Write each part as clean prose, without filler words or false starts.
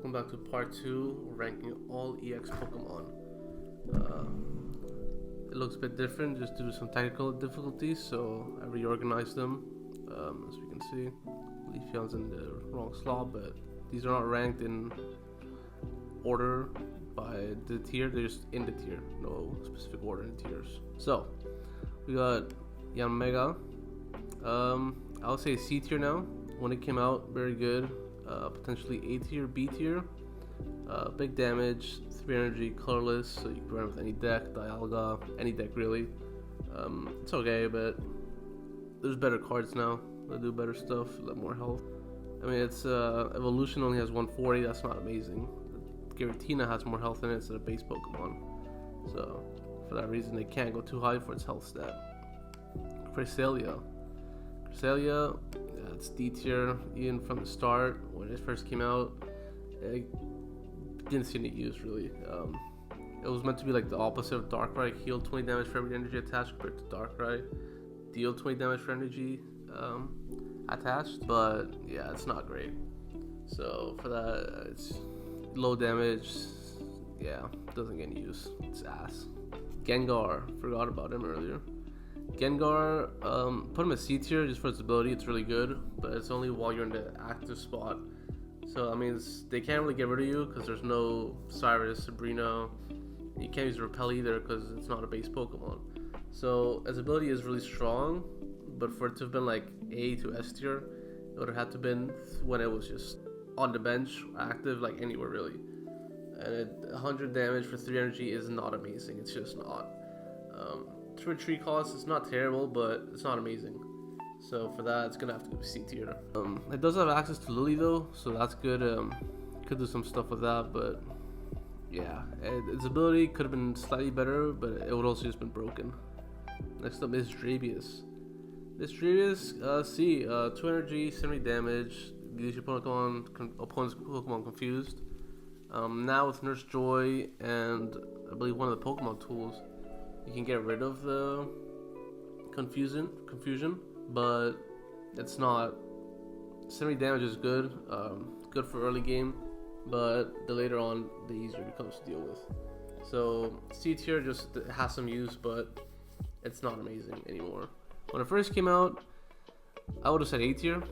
welcome back to part 2, ranking all EX Pokemon. It looks a bit different just due to some technical difficulties, so I reorganized them. As we can see, Leafeon's in the wrong slot, but these are not ranked in order by the tier, they're just in the tier, no specific order in tiers. So, we got Yanmega. I would say C tier now. When it came out, very good. Potentially A tier, B tier. Big damage, 3 energy, colorless, so you can run with any deck, Dialga, any deck really. It's okay, but there's better cards now that do better stuff, a lot more health. I mean, it's Evolution only has 140, that's not amazing. Giratina has more health in it than a base Pokemon, so for that reason they can't go too high for its health stat. Cresselia, it's D tier. Even from the start when it first came out, it didn't see any use really. It was meant to be like the opposite of Darkrai, heal 20 damage for every energy attached, compared to Darkrai, deal 20 damage for energy attached. But yeah, it's not great. So for that, it's low damage. Yeah, doesn't get any use. It's ass. Gengar, forgot about him earlier. Gengar, put him at C tier just for its ability. It's really good, but it's only while you're in the active spot. So that means they can't really get rid of you because there's no Cyrus, Sabrina. You can't use Repel either because it's not a base Pokemon. So its ability is really strong, but for it to have been like A to S tier, it would have had to been when it was just on the bench, active, like anywhere really. And 100 damage for 3 energy is not amazing. It's just not. For tree cost, it's not terrible, but it's not amazing. So for that, it's gonna have to go C tier. It does have access to Lily though, so that's good. Could do some stuff with that, but yeah, its ability could have been slightly better, but it would also just been broken. Next up is Dravius. C, 2 energy, 70 damage. Leaves your opponent's Pokemon confused. Now with Nurse Joy and I believe one of the Pokemon tools, you can get rid of the confusion, but it's not. 70 damage is good, good for early game, but the later on, the easier it becomes to deal with. So C tier just has some use, but it's not amazing anymore. When it first came out, I would have said A tier.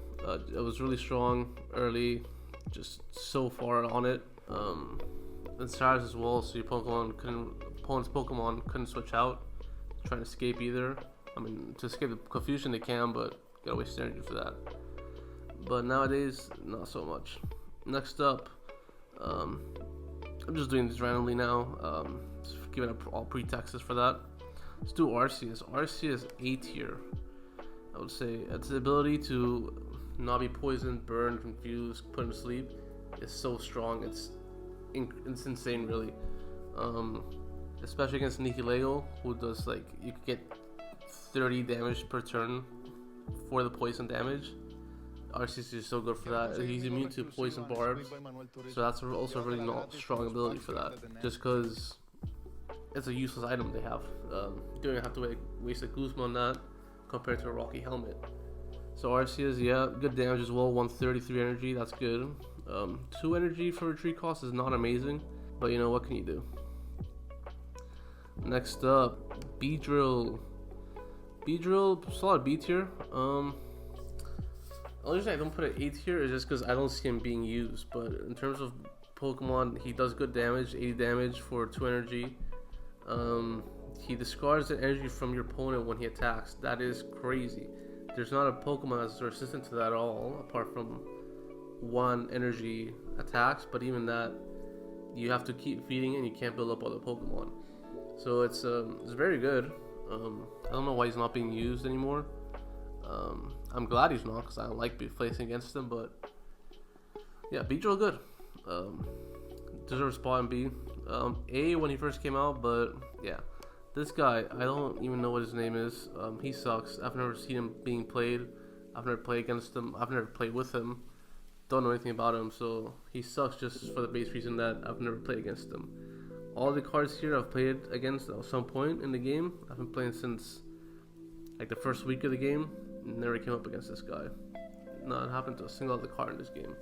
It was really strong early, just so far on it. And Cyrus as well, so your opponent's Pokemon couldn't switch out, try to escape either. I mean, to escape the confusion they can, but you gotta waste energy for that. But nowadays, not so much. Next up, I'm just doing this randomly now, just giving up all pretexts for that. Let's do Arceus. Arceus A tier. I would say its ability to not be poisoned, burned, confused, put to sleep is so strong. It's insane, really. Especially against Nihilego, who does like you could get 30 damage per turn for the poison damage. Arceus is so good for that. He's immune to poison barbs, so that's also a really not strong ability for that. Just because it's a useless item they have. You don't have to waste a Guzma on that compared to a Rocky Helmet. So Arceus, yeah, good damage as well. 133 energy, that's good. 2 energy for retreat cost is not amazing, but you know what can you do? Next up, Beedrill, solid B tier. Only reason I don't put it A tier is just because I don't see him being used. But in terms of Pokemon, he does good damage, 80 damage for 2 energy. He discards the energy from your opponent when he attacks. That is crazy. There's not a Pokemon that's resistant to that at all, apart from 1 energy attacks. But even that, you have to keep feeding it and you can't build up other Pokemon. So it's very good. I don't know why he's not being used anymore. I'm glad he's not because I don't like placing against him. But yeah, Beedrill good. Deserves a spot in B. A when he first came out, but yeah. This guy, I don't even know what his name is. He sucks. I've never seen him being played. I've never played against him. I've never played with him. Don't know anything about him, so he sucks just for the base reason that I've never played against him. All the cards here I've played against at some point in the game. I've been playing since like the first week of the game. Never came up against this guy. Not happened to a single other card in this game.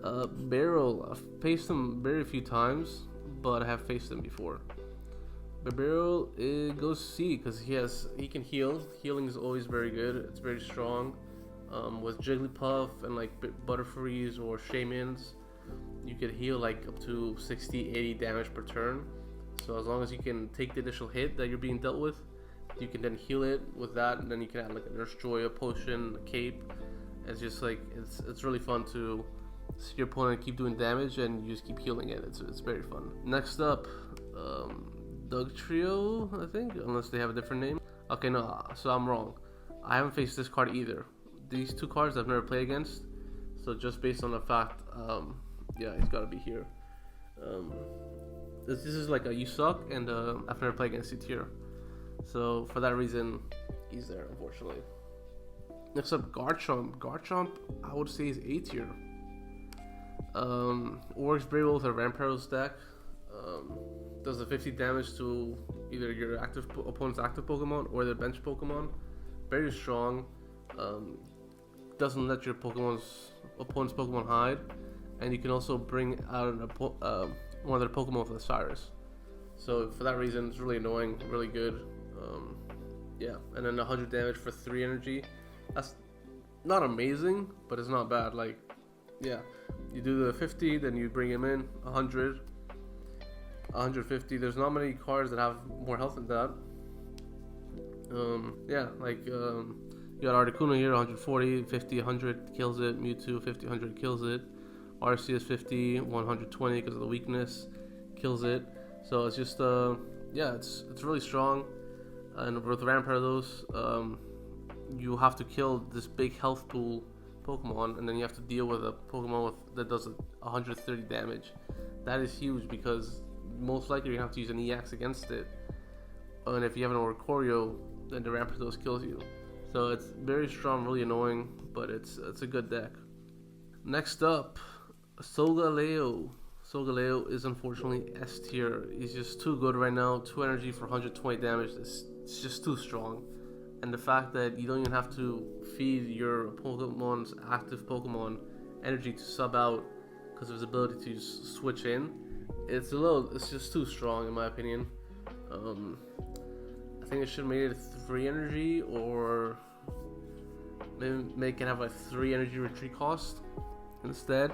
Barrel, I've faced him very few times, but I have faced him before. But Barrel, it goes C because he can heal. Healing is always very good. It's very strong. With Jigglypuff and like Butterfrees or Shaymins, you could heal like up to 60, 80 damage per turn. So as long as you can take the initial hit that you're being dealt with, you can then heal it with that, and then you can add like a Nurse Joy, a potion, a cape. It's just like it's really fun to see your opponent keep doing damage and you just keep healing it. It's very fun. Next up, Dugtrio, I think, unless they have a different name. Okay, no, so I'm wrong. I haven't faced this card either. These two cards I've never played against, so just based on the fact, yeah, he's got to be here. This is like a you suck, and I've never played against C tier, so for that reason, he's there, unfortunately. Next up, Garchomp. Garchomp, I would say is A tier. Works very well with a Rampardos deck. Does the 50 damage to either your opponent's active Pokemon or their bench Pokemon. Very strong. Doesn't let your opponent's Pokemon hide, and you can also bring out one of their Pokemon with a Cyrus. So for that reason, it's really annoying, really good. Yeah, and then 100 damage for 3 energy. That's not amazing, but it's not bad. Like, yeah, you do the 50, then you bring him in 100, 150. There's not many cards that have more health than that. Yeah, like you got Articuno here, 140, 50, 100 kills it. Mewtwo, 50, 100 kills it. Arceus 50, 120 because of the weakness, kills it. So it's just yeah, it's really strong. And with Rampardos, you have to kill this big health pool Pokemon, and then you have to deal with a Pokemon that does 130 damage. That is huge because most likely you're gonna have to use an EX against it. And if you have an Oricorio, then the Rampardos kills you. So it's very strong, really annoying, but it's a good deck. Next up, Solgaleo. Solgaleo is unfortunately S tier. He's just too good right now. 2 energy for 120 damage. It's just too strong. And the fact that you don't even have to feed your Pokemon's active Pokemon energy to sub out because of his ability to just switch in, it's just too strong in my opinion. I think it should have made it 3 energy, or maybe make it have a 3 energy retreat cost instead.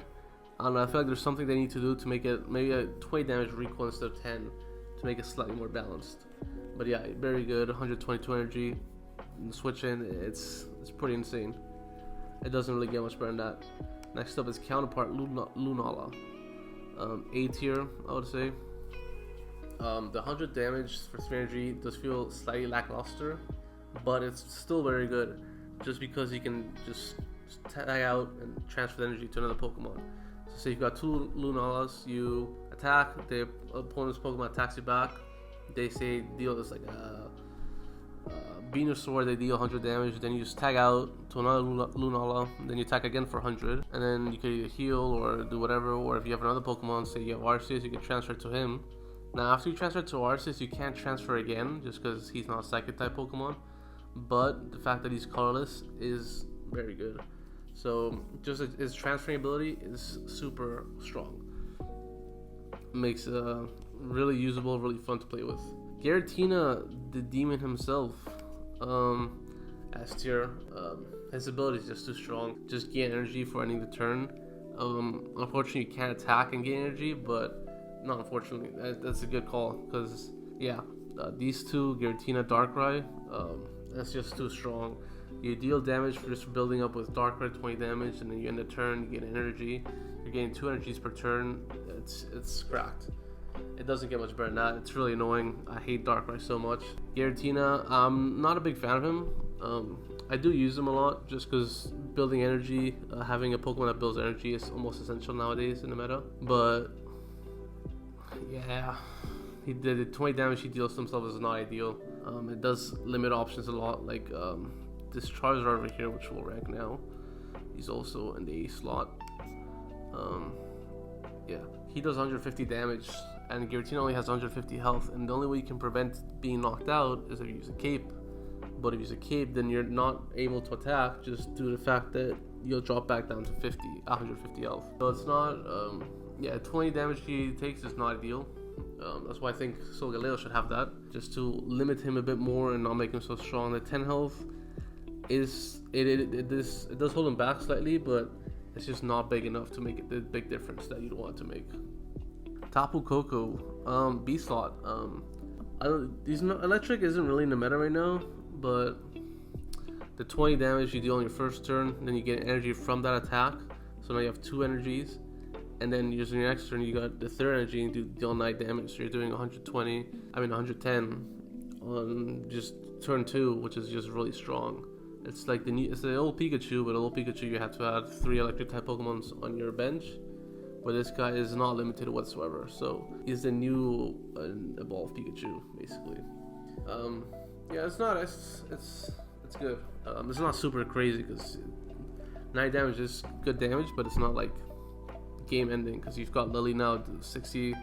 I don't know, I feel like there's something they need to do to make it maybe a 20 damage recoil instead of 10 to make it slightly more balanced. But yeah, very good, 122 energy. And switch in, it's pretty insane. It doesn't really get much better than that. Next up is counterpart Lunala. A tier, I would say. The 100 damage for 3 energy does feel slightly lackluster, but it's still very good just because you can just tag out and transfer the energy to another Pokemon. So say you've got 2 Lunalas, you attack, the opponent's Pokemon attacks you back. They say deal this like a Venusaur, they deal 100 damage, then you just tag out to another Lunala, then you attack again for 100, and then you can either heal or do whatever, or if you have another Pokemon, say you have Arceus, you can transfer to him. Now after you transfer to Arceus, you can't transfer again, just because he's not a Psychic type Pokemon, but the fact that he's colorless is very good. So just his transferring ability is super strong. Makes really usable, really fun to play with. Giratina, the demon himself, S tier. His ability is just too strong. Just gain energy for ending the turn. Unfortunately, you can't attack and gain energy, but not unfortunately. That's a good call because yeah, these two, Giratina, Darkrai, that's just too strong. You deal damage for just building up with Darkrai, 20 damage, and then you end the turn, you get energy. You're getting 2 energies per turn. It's cracked. It doesn't get much better than that. It's really annoying. I hate Darkrai so much. Giratina, I'm not a big fan of him. I do use him a lot just because building energy, having a Pokemon that builds energy is almost essential nowadays in the meta. But yeah, he did it. 20 damage he deals to himself is not ideal. It does limit options a lot. Like this Charizard over here, which will rank now. He's also in the A slot. Yeah, he does 150 damage, and Giratina only has 150 health, and the only way you can prevent being knocked out is if you use a cape. But if you use a cape, then you're not able to attack just due to the fact that you'll drop back down to 150 health. So it's not, yeah, 20 damage he takes is not ideal. That's why I think Solgaleo should have that, just to limit him a bit more and not make him so strong. The 10 health it does hold him back slightly, but it's just not big enough to make it the big difference that you'd want to make. Tapu Koko, B slot. Electric isn't really in the meta right now, but the 20 damage you deal on your first turn, then you get energy from that attack. So now you have 2 energies, and then using your next turn, you got the 3rd energy and deal 9 damage. So you're doing 110 on just turn 2, which is just really strong. It's like it's the old Pikachu, but old Pikachu you have to add 3 electric type Pokemons on your bench. But this guy is not limited whatsoever, so he's the new evolved Pikachu, basically. Yeah, it's good. It's not super crazy because 9 damage is good damage, but it's not like game ending because you've got Lily now, 60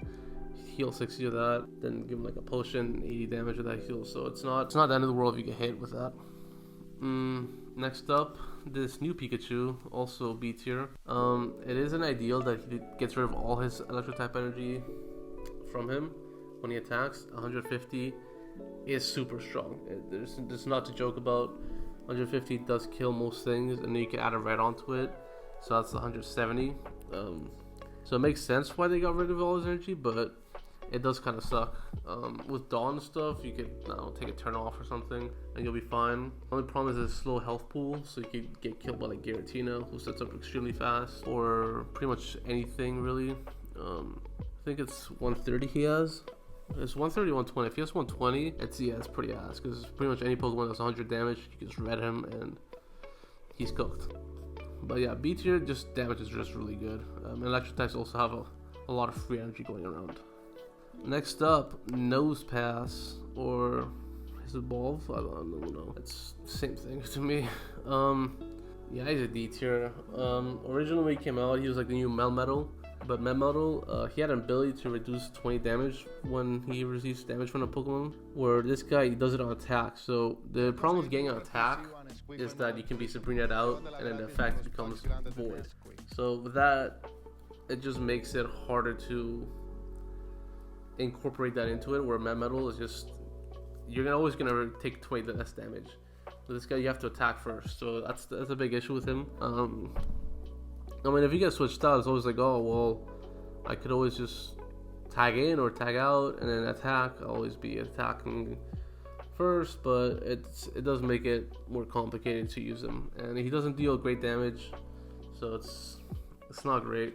heal 60 of that, then give him like a potion, 80 damage with that heal. So it's not the end of the world if you get hit with that. Next up, this new Pikachu, also B tier. It isn't ideal that he gets rid of all his electric type energy from him when he attacks. 150 is super strong. There's not to joke about. 150 does kill most things, and then you can add a red onto it, so that's 170. So it makes sense why they got rid of all his energy, but it does kind of suck. With Dawn stuff, you could take a turn off or something, and you'll be fine. The only problem is a slow health pool, so you could get killed by like Giratina, who sets up extremely fast, or pretty much anything really. I think it's 130 he has. It's 130, 120. If he has 120, it's pretty ass, because pretty much any Pokemon that's 100 damage, you can just red him and he's cooked. But yeah, B tier just damage is just really good. Electric types also have a lot of free energy going around. Next up, Nosepass, or his evolve. I don't know. It's the same thing to me. Yeah, he's a D tier. Originally when he came out, he was like the new Melmetal. But Melmetal, he had an ability to reduce 20 damage when he receives damage from a Pokemon, where this guy, he does it on attack. So the problem with getting an attack is that you can be Sabrina'd out, and then the effect becomes void. So with that, it just makes it harder to incorporate that into it, where Melmetal is just, you're always gonna take 20 less damage. With this guy, you have to attack first, so that's a big issue with him. I mean, if you get switched out, it's always like, oh well, I could always just tag in or tag out and then attack. I'll always be attacking first, but it does make it more complicated to use him, and he doesn't deal great damage, so it's not great.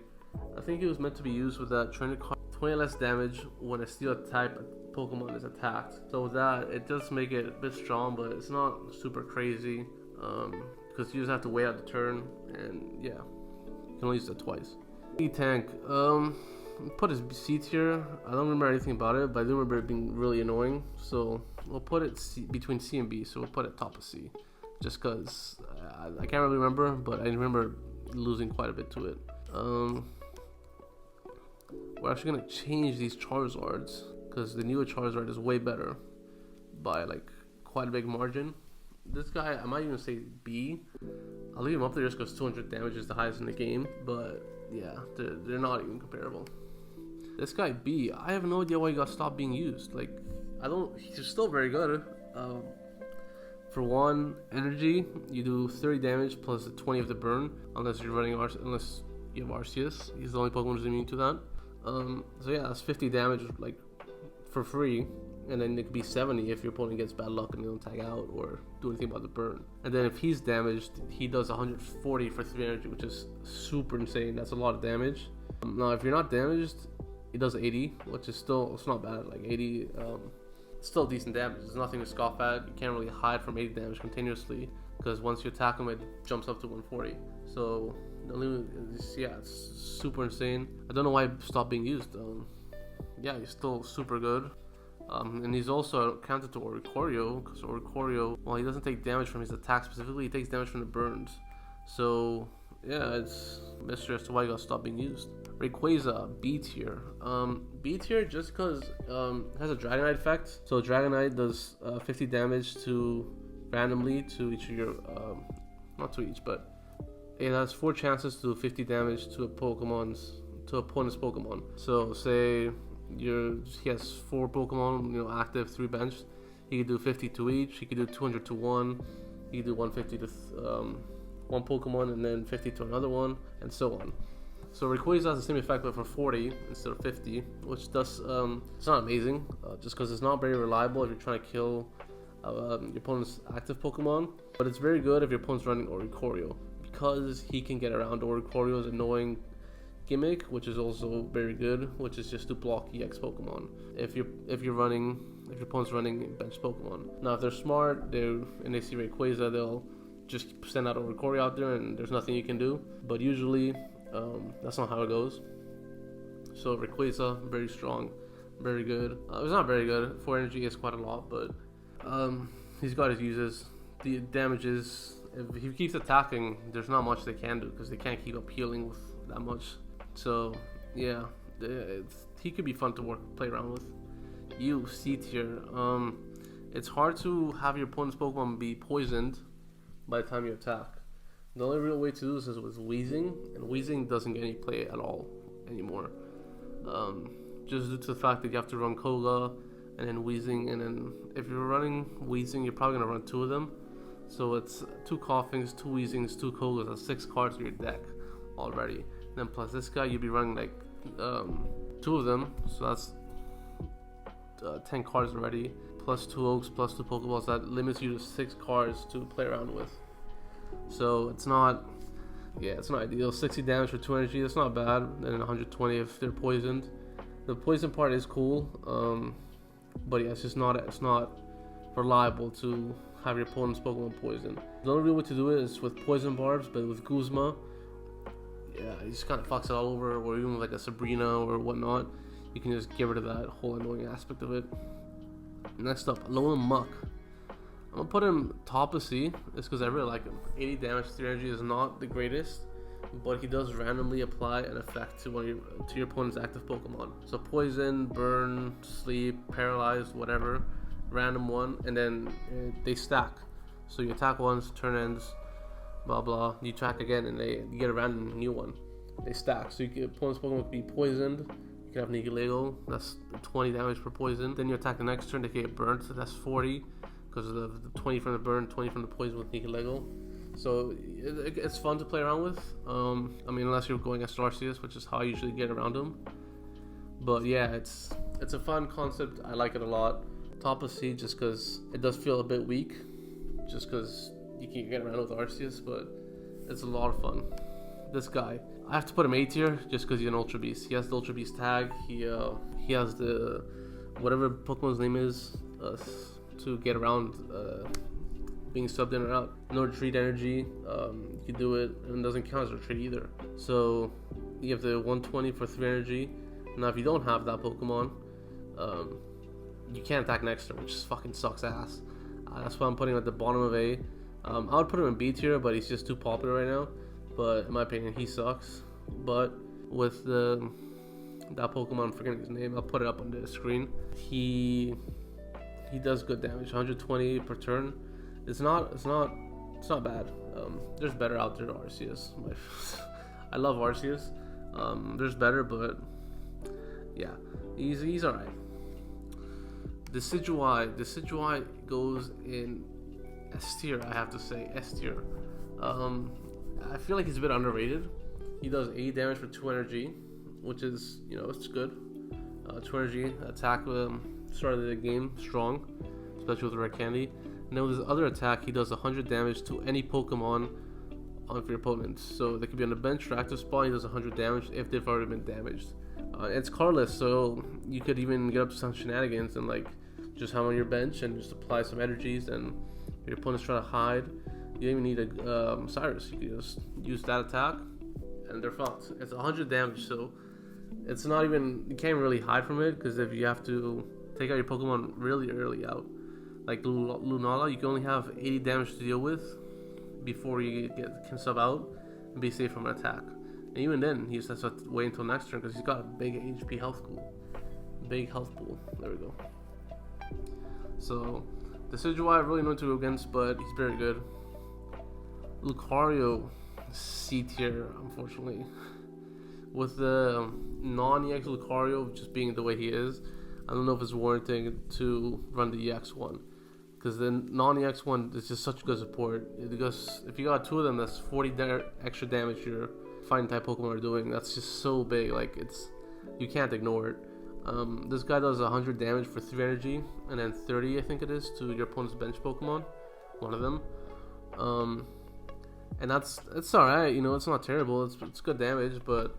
I think he was meant to be used with that trainer card, 20 less damage when a steel type Pokemon is attacked. So with that, it does make it a bit strong, but it's not super crazy, because you just have to wait out the turn, and yeah, you can only use it twice. E-Tank, put his C tier. I don't remember anything about it, but I do remember it being really annoying, so we'll put it between C and B, so we'll put it top of C, just because I can't really remember, but I remember losing quite a bit to it. We're actually going to change these Charizards, because the newer Charizard is way better by like quite a big margin. This guy, I might even say B. I'll leave him up there just because 200 damage is the highest in the game, but yeah, they're not even comparable. This guy B, I have no idea why he got stopped being used. Like, he's still very good. For 1 energy, you do 30 damage plus the 20 of the burn, unless you have Arceus. He's the only Pokemon who's immune to that. So yeah, that's 50 damage like for free, and then it could be 70 if your opponent gets bad luck and they don't tag out or do anything about the burn. And then if he's damaged, he does 140 for 3 energy, which is super insane. That's a lot of damage. Now if you're not damaged, he does 80, which is still, it's not bad. Like 80, still decent damage. There's nothing to scoff at. You can't really hide from 80 damage continuously, because once you attack him, it jumps up to 140. So yeah, it's super insane. I don't know why it stopped being used. Yeah, he's still super good. And he's also counted to Oricorio, because Oricorio, well, he doesn't take damage from his attack specifically, he takes damage from the burns. So yeah, it's a mystery as to why he got stopped being used. Rayquaza, B tier. B tier just because it has a Dragonite effect. So Dragonite does 50 damage to randomly to each of your, not to each, but it has 4 chances to do 50 damage to opponent's Pokemon. So say he has 4 Pokemon, active, 3 benched. He could do 50 to each. He could do 200 to one. He could do 150 to one Pokemon, and then 50 to another one, and so on. So Rayquaza has the same effect, but for 40 instead of 50, which does it's not amazing, just because it's not very reliable if you're trying to kill your opponent's active Pokemon. But it's very good if your opponent's running Oricorio, because he can get around Oricorio's annoying gimmick, which is also very good, which is just to block EX Pokemon. If your opponent's running bench Pokemon. Now, if they're smart, and they see Rayquaza, they'll just send out Oricorio out there, and there's nothing you can do. But usually, that's not how it goes. So Rayquaza, very strong, very good. It's not very good. 4 energy is quite a lot, but he's got his uses. The damages, if he keeps attacking, there's not much they can do because they can't keep up healing with that much. So yeah, he could be fun to play around with. C tier. It's hard to have your opponent's Pokemon be poisoned by the time you attack. The only real way to do this is with Weezing, and Weezing doesn't get any play at all anymore. Just due to the fact that you have to run Koga and then Weezing, and then if you're running Weezing, you're probably gonna run 2 of them. So it's 2 Coughings, 2 Weezings, 2 Kogas, that's 6 cards in your deck already. Then plus this guy, you'd be running like 2 of them, so that's 10 cards already. Plus 2 Oaks, plus 2 Pokeballs. That limits you to 6 cards to play around with. So it's not ideal. 60 damage for 2 energy, that's not bad. And 120 if they're poisoned. The poison part is cool, but yeah, it's not reliable to have your opponent's Pokemon poisoned. The only real way to do it is with Poison Barbs, but with Guzma, yeah, he just kind of fucks it all over. Or even with like a Sabrina or whatnot, you can just get rid of that whole annoying aspect of it. Next up, Alolan Muck. I'm gonna put him top of C, just because I really like him. 80 damage, 3 energy is not the greatest, but he does randomly apply an effect to your opponent's active Pokemon. So poison, burn, sleep, paralyzed, whatever, random one, and then they stack. So you attack once, turn ends, blah blah. You attack again, and you get a random new one. They stack. So your opponent's Pokemon could be poisoned. You can have Nihilego, that's 20 damage per poison. Then you attack the next turn, they get burnt, so that's 40. Because of the 20 from the burn, 20 from the poison with Nihilego. So it's fun to play around with. Unless you're going as Arceus, which is how I usually get around him. But yeah, it's a fun concept. I like it a lot. Top of C, just because it does feel a bit weak, just because you can get around with Arceus, but it's a lot of fun. This guy, I have to put him A tier just because he's an Ultra Beast. He has the Ultra Beast tag. He has the whatever Pokemon's name is. To get around being subbed in or out. No retreat energy, you can do it, and it doesn't count as a retreat either. So you have the 120 for 3 energy. Now if you don't have that Pokemon, you can't attack next turn, which just fucking sucks ass. That's why I'm putting him at the bottom of A. I would put him in B tier, but he's just too popular right now. But in my opinion, he sucks. But with that Pokemon, I'm forgetting his name, I'll put it up on the screen. He does good damage, 120 per turn. It's not bad. There's better out there. Arceus, I love Arceus. There's better, but yeah, he's alright. Decidueye goes in S tier. I have to say S tier. I feel like he's a bit underrated. He does 80 damage for 2 energy, which is it's good. 2 energy attack. Start of the game strong, especially with the red candy. And then with his other attack, he does 100 damage to any Pokemon for your opponents. So they could be on the bench or active spot. He does 100 damage if they've already been damaged. It's cardless, so you could even get up to some shenanigans and just have him on your bench and just apply some energies. And if your opponent's trying to hide, you don't even need a Cyrus. You can just use that attack, and they're fucked. It's 100 damage, so it's not even, you can't really hide from it, because if you have to take out your Pokemon really early out, like Lunala, you can only have 80 damage to deal with before you can sub out and be safe from an attack. And even then, he just has to wait until next turn because he's got a big HP health pool. Big health pool. There we go. So, Decidueye really annoying to go against, but he's very good. Lucario, C tier, unfortunately. With the non-EX Lucario just being the way he is, I don't know if it's warranting to run the EX one. Because the non-EX one is just such good support. Because if you got two of them, that's 40 extra damage your fighting type Pokemon are doing. That's just so big. Like, you can't ignore it. This guy does 100 damage for 3 energy, and then 30, I think it is, to your opponent's bench Pokemon. One of them. And it's alright, you know, it's not terrible. It's good damage, but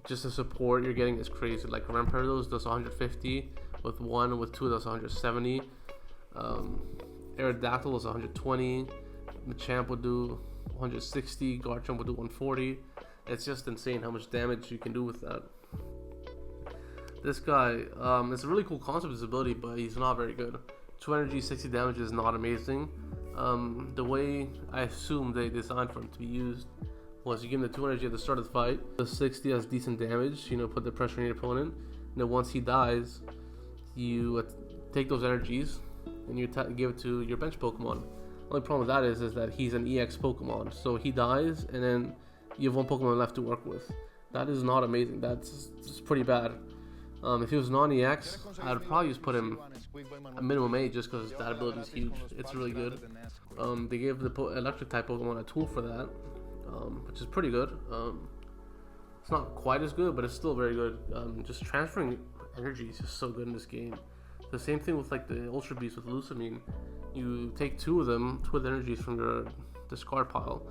just the support you're getting is crazy. Like, Rampardos does 150 with 1, with 2 does 170. Aerodactyl was 120, Machamp would do 160, Garchomp would do 140. It's just insane how much damage you can do with that. This guy, it's a really cool concept of his ability, but he's not very good. 2 energy, 60 damage is not amazing. The way I assume they designed for him to be used was you give him the 2 energy at the start of the fight. The 60 has decent damage, you know, put the pressure on your opponent. And then once he dies, you take those energies and you give it to your bench Pokemon. Only problem with that is that he's an EX Pokemon, so he dies and then you have 1 Pokemon left to work with. That is not amazing. That's pretty bad. If he was non-EX, I'd probably just put him a minimum 8 just because that ability is huge. It's really good. They gave the electric type Pokemon a tool for that, which is pretty good. It's not quite as good, but it's still very good. Just transferring energy is just so good in this game. The same thing with like the Ultra Beast with Lusamine. You take 2 of them, 2 of the energies from your discard pile,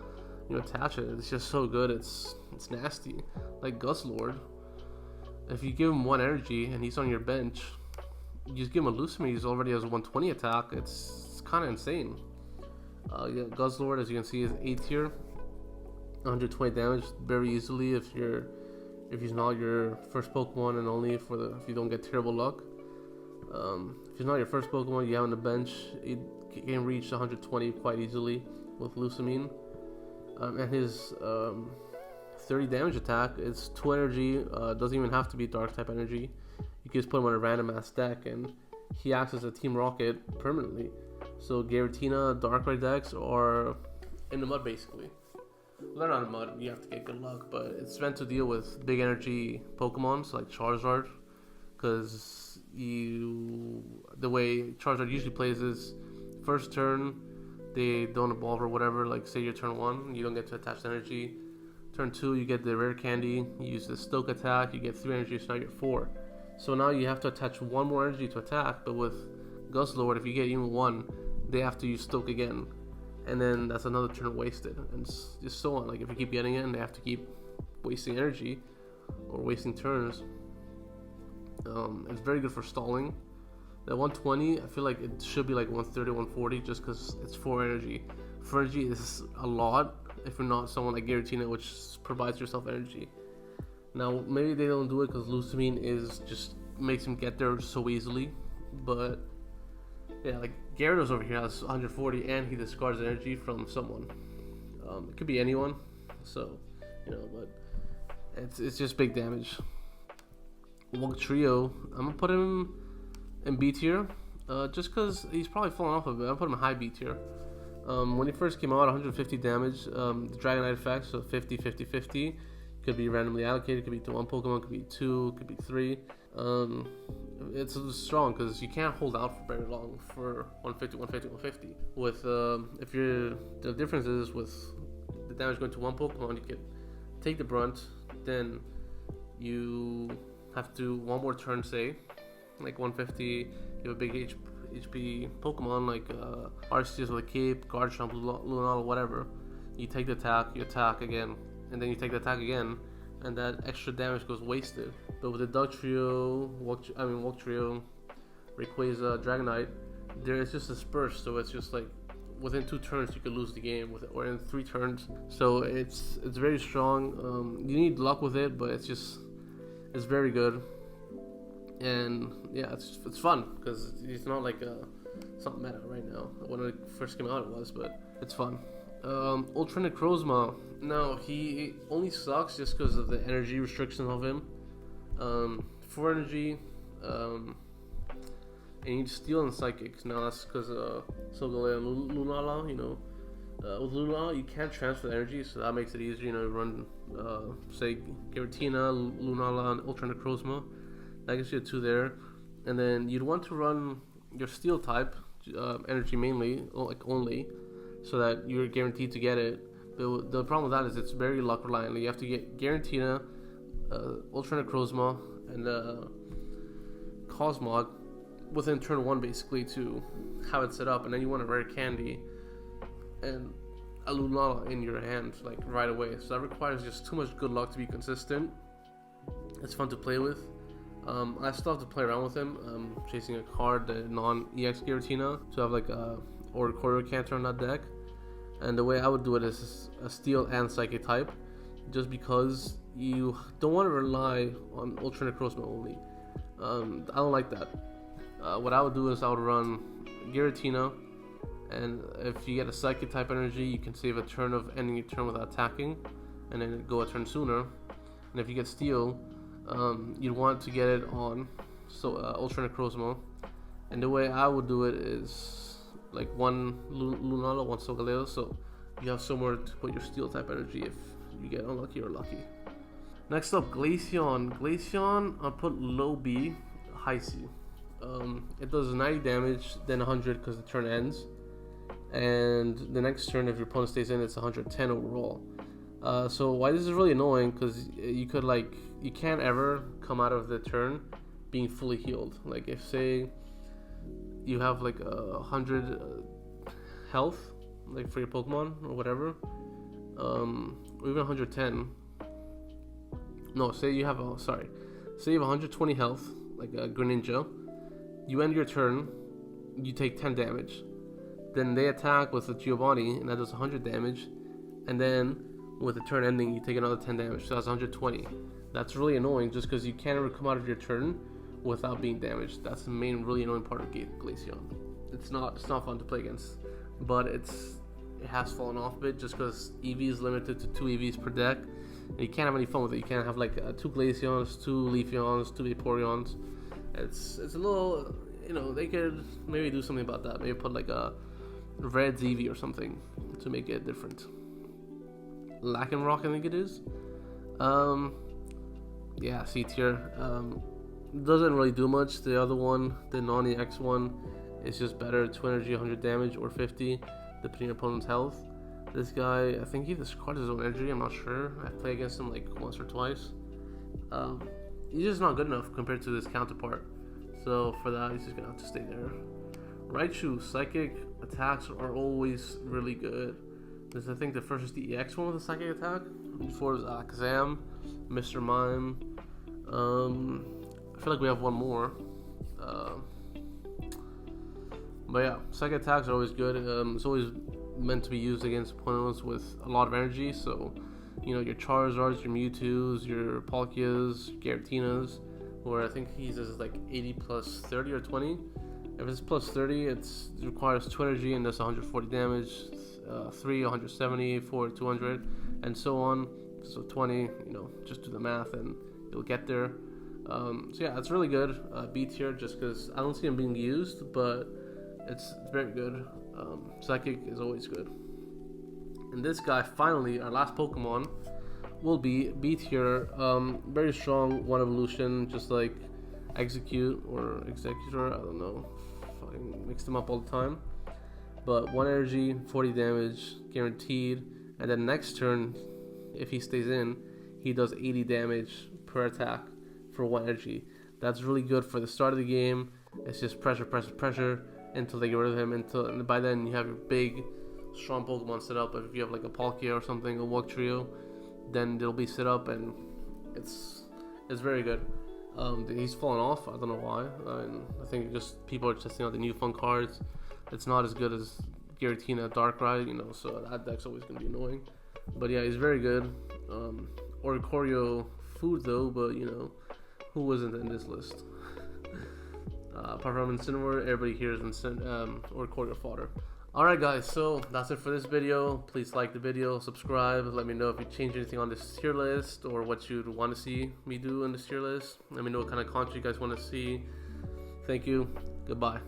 you attach it. It's just so good. It's nasty. Like Guzzlord. If you give him 1 energy and he's on your bench, you just give him a Lusamine, he's already has a 120 attack. It's kind of insane. Yeah, Guzzlord, as you can see, is A tier, 120 damage very easily if he's not your first Pokemon, and only if you don't get terrible luck. If he's not your first Pokemon you have on the bench, it can reach 120 quite easily with Lusamine. And his 30 damage attack, it's 2 energy, doesn't even have to be dark type energy. You can just put him on a random ass deck and he acts as a Team Rocket permanently. So Giratina, Darkrai decks are in the mud basically. Well, they're not in the mud, you have to get good luck, but it's meant to deal with big energy Pokemon, so like Charizard, because the way Charizard usually plays is first turn they don't evolve or whatever, like say your turn 1 you don't get to attach energy. Turn 2, you get the rare candy, you use the Stoke attack, you get 3 energy, so now you're 4. So now you have to attach 1 more energy to attack, but with Guzzlord, if you get even 1, they have to use Stoke again. And then that's another turn wasted, and just so on. Like if you keep getting it, and they have to keep wasting energy, or wasting turns. It's very good for stalling. That 120, I feel like it should be like 130, 140, just because it's 4 energy. 4 energy is a lot, if you're not someone like Giratina, which provides yourself energy. Now, maybe they don't do it because Lusamine just makes him get there so easily. But, yeah, like Gyarados over here has 140 and he discards energy from someone. It could be anyone. So, you know, but it's just big damage. Wugtrio, I'm going to put him in B tier. Just because he's probably fallen off a bit. I'll put him in high B tier. When he first came out, 150 damage, the Dragonite effect, so 50, 50, 50, could be randomly allocated, could be to 1 Pokemon, could be 2, could be 3. It's strong because you can't hold out for very long for 150, 150, 150. With, the difference is with the damage going to 1 Pokemon, you can take the brunt, then you have to 1 more turn, say, like 150, you have a big HP Pokemon like Arceus with a cape, Garchomp, Lunala, whatever. You take the attack, you attack again, and then you take the attack again, and that extra damage goes wasted. But with the Dugtrio, Wugtrio, Rayquaza, Dragonite, there is just a disperse, so it's just like within 2 turns you could lose the game or in 3 turns. So it's very strong. You need luck with it, but it's very good. And yeah, it's fun because it's not like something meta right now. When it first came out, it was, but it's fun. Ultra Necrozma. No, he only sucks just because of the energy restriction of him. 4 energy, and you steal on Psychics. Now that's because Solgaleo and Lunala, you know, With Lunala, you can't transfer the energy, so that makes it easier. You know, run, say, Giratina, Lunala, and Ultra Necrozma. That gets you 2 there. And then you'd want to run your Steel type, energy mainly, only, so that you're guaranteed to get it. The problem with that is it's very luck reliant. You have to get Giratina, Ultra Necrozma, and Cosmog within turn 1 basically to have it set up, and then you want a rare candy and a Lunala in your hand like right away. So that requires just too much good luck to be consistent. It's fun to play with. I still have to play around with him. I'm chasing a card, the non-EX Giratina, to have like a Oricorio Cancer on that deck. And the way I would do it is a Steel and Psychic type, just because you don't want to rely on Ultra Necrozma only. I don't like that. What I would do is I would run Giratina, and if you get a Psychic type energy, you can save a turn of ending your turn without attacking, and then go a turn sooner. And if you get Steel, you'd want to get it on Ultra Necrozma. And the way I would do it is like one Lunala, one Solgaleo, so you have somewhere to put your Steel type energy if you get unlucky or lucky. Next up, Glaceon. Glaceon, I'll put low B, high C. It does 90 damage, then 100 because the turn ends. And the next turn, if your opponent stays in, it's 110 overall. So why this is really annoying, because you can't ever come out of the turn being fully healed. Like if say you have like 100 health, like for your Pokemon or whatever, or even 110. No, say you have 120 health, like a Greninja. You end your turn, you take 10 damage. Then they attack with a Giovanni, and that does 100 damage. And then with the turn ending, you take another 10 damage, so that's 120. That's really annoying, just because you can't ever come out of your turn without being damaged. That's the main really annoying part of Glaceon. It's not fun to play against, but it has fallen off a bit just because EV is limited to 2 EVs per deck. And you can't have any fun with it. You can't have like 2 Glaceons, 2 Leafeons, 2 Vaporeons. It's a little, they could maybe do something about that. Maybe put like a red Eevee or something to make it different. Lycanroc, I think it is. Yeah, C tier. Doesn't really do much. The other one, the non-EX one, is just better. 2 energy, 100 damage, or 50, depending on opponent's health. This guy, I think he discards his own energy. I'm not sure. I played against him like once or twice. He's just not good enough compared to his counterpart. So for that, he's just gonna have to stay there. Raichu, Psychic attacks are always really good. This, I think the first is the EX one with a Psychic attack. Before is Alakazam, Mr. Mime. I feel like we have one more. But yeah, Psychic attacks are always good. It's always meant to be used against opponents with a lot of energy. So, your Charizards, your Mewtwo's, your Palkias, Giratinas, where I think he's like 80 plus 30 or 20. If it's plus 30, it requires 2 energy and does 140 damage, 3, 170, 4, 200, and so on. So 20, just do the math and you'll get there. So yeah, it's really good. B tier, just because I don't see him being used, but it's very good. Psychic is always good. And this guy, finally, our last Pokemon, will be B tier. Very strong, one evolution, just like Execute or Executor, I don't know. Fucking mix them up all the time. But 1 energy, 40 damage, guaranteed. And then next turn, if he stays in, he does 80 damage per attack for 1 energy. That's really good for the start of the game. It's just pressure until they get rid of him. And by then you have your big, strong Pokemon set up. If you have like a Palkia or something, a Wugtrio, then they'll be set up, and it's very good. He's fallen off. I don't know why. I think just people are testing out the new fun cards. It's not as good as Giratina Darkrai, so that deck's always going to be annoying. But yeah, he's very good. Oricorio food though, but who wasn't in this list? Apart from Incineroar, everybody here is Oricorio fodder. Alright guys, so that's it for this video. Please like the video, subscribe, let me know if you change anything on this tier list or what you'd want to see me do in this tier list. Let me know what kind of content you guys want to see. Thank you. Goodbye.